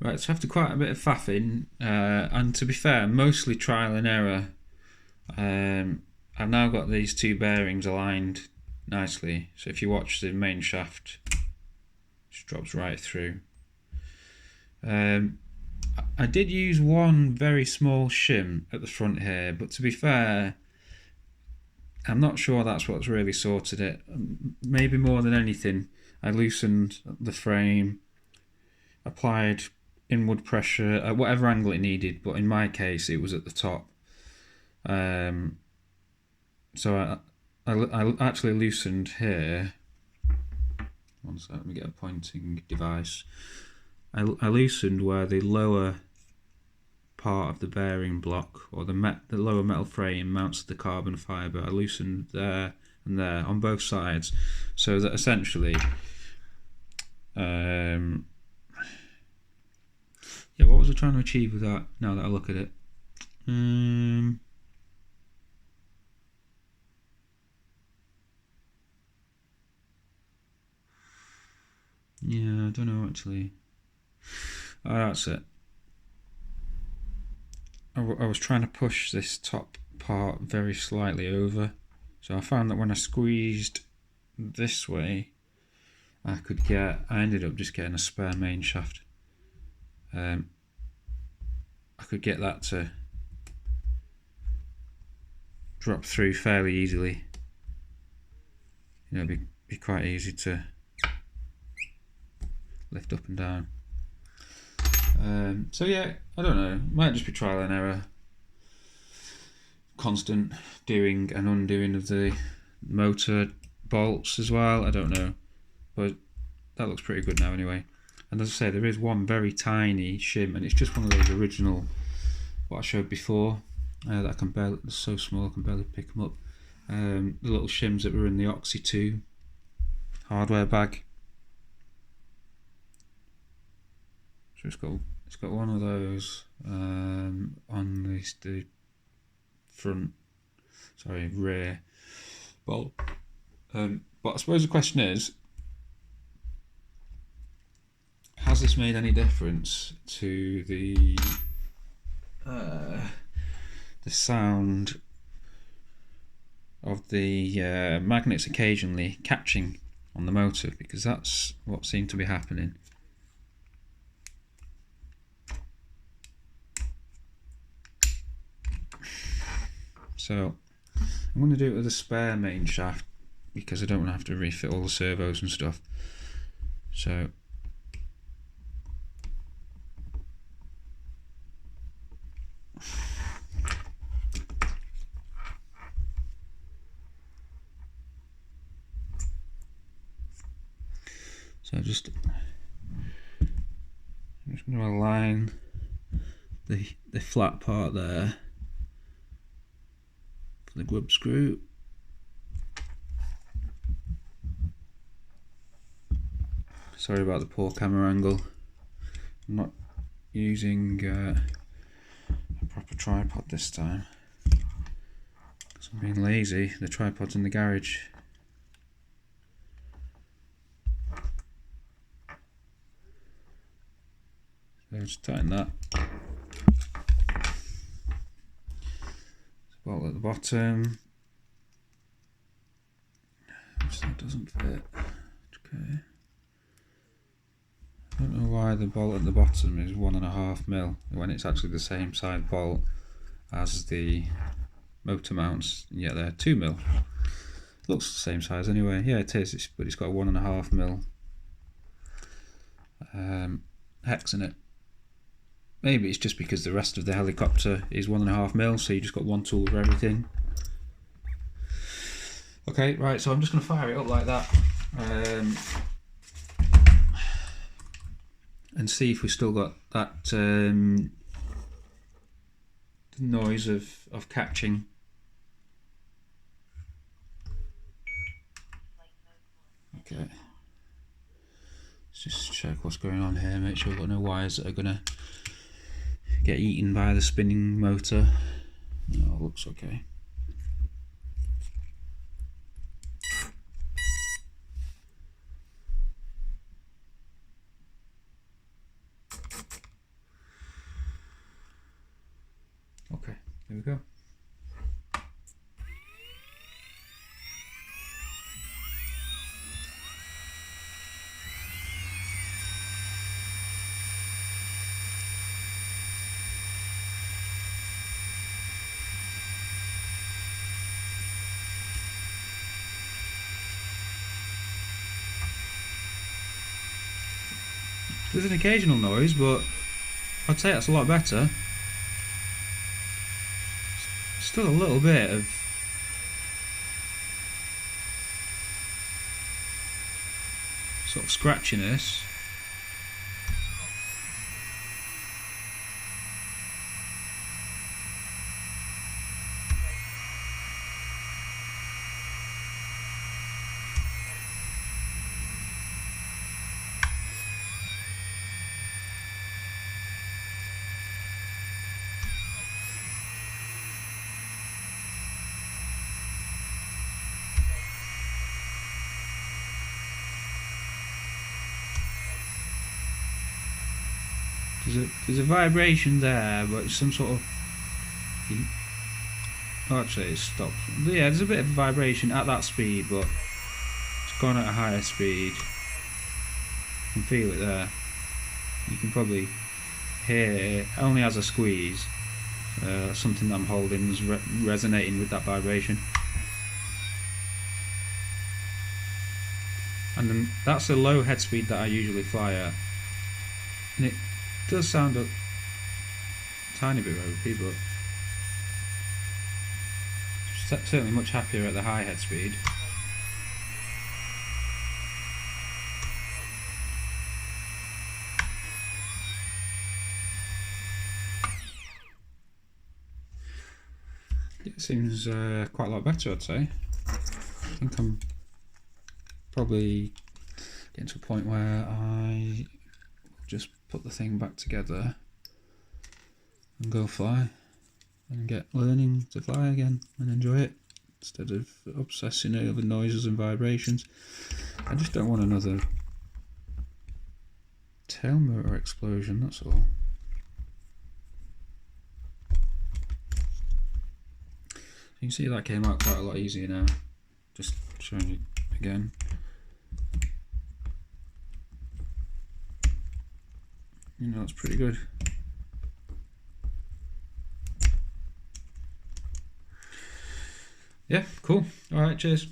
Right, so after quite a bit of faffing, and to be fair, mostly trial and error, I've now got these two bearings aligned nicely. So if you watch the main shaft, it just drops right through. I did use one very small shim at the front here, but to be fair, I'm not sure that's what's really sorted it. Maybe more than anything, I loosened the frame, applied inward pressure at whatever angle it needed, but in my case it was at the top. So I actually loosened here. One sec, let me get a pointing device. I loosened where the lower part of the bearing block, or the lower metal frame, mounts the carbon fibre. I loosened there and there on both sides, so that essentially, yeah, what was I trying to achieve with that? Now that I look at it, yeah, I don't know actually. Oh, that's it. I was trying to push this top part very slightly over, so I found that when I squeezed this way, I ended up just getting a spare main shaft. I could get that to drop through fairly easily. You know, it'd be quite easy to lift up and down. So yeah, I don't know, might just be trial and error, constant doing and undoing of the motor bolts as well, I don't know, but that looks pretty good now anyway. And as I say, there is one very tiny shim, and it's just one of those original, what I showed before, that I can barely, it's so small I can barely pick them up, the little shims that were in the Oxy 2 hardware bag. So it's got one of those on the rear bolt. But I suppose the question is, has this made any difference to the sound of the magnets occasionally catching on the motor? Because that's what seemed to be happening. So I'm going to do it with a spare main shaft because I don't want to have to refit all the servos and stuff. So I'm just going to align the flat part there for the grub screw. Sorry about the poor camera angle. I'm not using a proper tripod this time because I'm being lazy. The tripod's in the garage. So just tighten that. Bolt at the bottom, which that doesn't fit. Okay. I don't know why the bolt at the bottom is 1.5mm when it's actually the same size bolt as the motor mounts. Yeah, they're 2mm. Looks the same size anyway. Yeah, it is, but it's got a 1.5mm hex in it. Maybe it's just because the rest of the helicopter is 1.5mm, so you just got one tool for everything. Okay, right, so I'm just going to fire it up like that and see if we've still got that noise of catching. Okay, let's just check what's going on here, make sure we've got no wires that are going to get eaten by the spinning motor. No, it looks okay. There we go. There's an occasional noise, but I'd say that's a lot better. Still a little bit of sort of scratchiness. There's a vibration there, but it's some sort of... Oh, actually it stopped. But yeah, there's a bit of vibration at that speed, but it's gone at a higher speed. You can feel it there. You can probably hear it only as a squeeze. Something that I'm holding is resonating with that vibration. And then that's the low head speed that I usually fly at. And it does sound a tiny bit ropey, but certainly much happier at the high head speed. It seems quite a lot better, I'd say. I think I'm probably getting to a point where I just put the thing back together and go fly and get learning to fly again and enjoy it instead of obsessing over noises and vibrations. I just don't want another tail motor explosion, that's all. You can see that came out quite a lot easier now. Just showing you again. You know, it's pretty good. Yeah, cool. Alright, cheers.